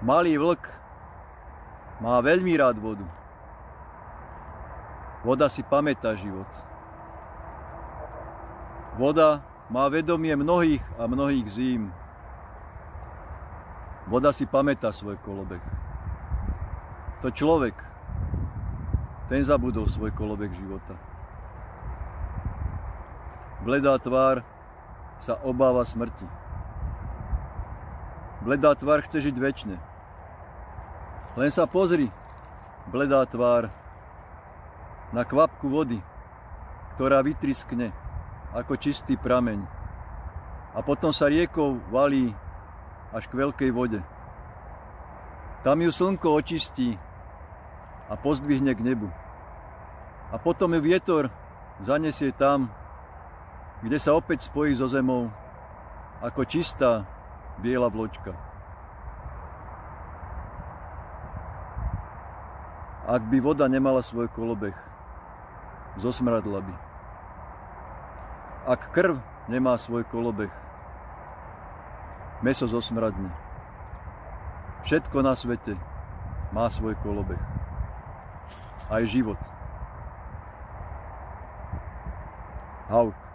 Malý vlk má veľmi rád vodu. Voda si pamätá život. Voda má vedomie mnohých a mnohých zím. Voda si pamätá svoj kolobeh. To človek, ten zabudol svoj kolobeh života. Bledá tvár sa obáva smrti. Bledá tvár chce žiť večne. Len sa pozri, bledá tvár, na kvapku vody, ktorá vytriskne ako čistý prameň a potom sa riekou valí až k veľkej vode. Tam ju slnko očistí a pozdvihne k nebu. A potom ju vietor zanesie tam, kde sa opäť spojí so zemou ako čistá biela vločka. Ak by voda nemala svoj kolobeh, zosmradla by. Ak krv nemá svoj kolobeh, mäso zosmradne. Všetko na svete má svoj kolobeh. Aj život. Hauk.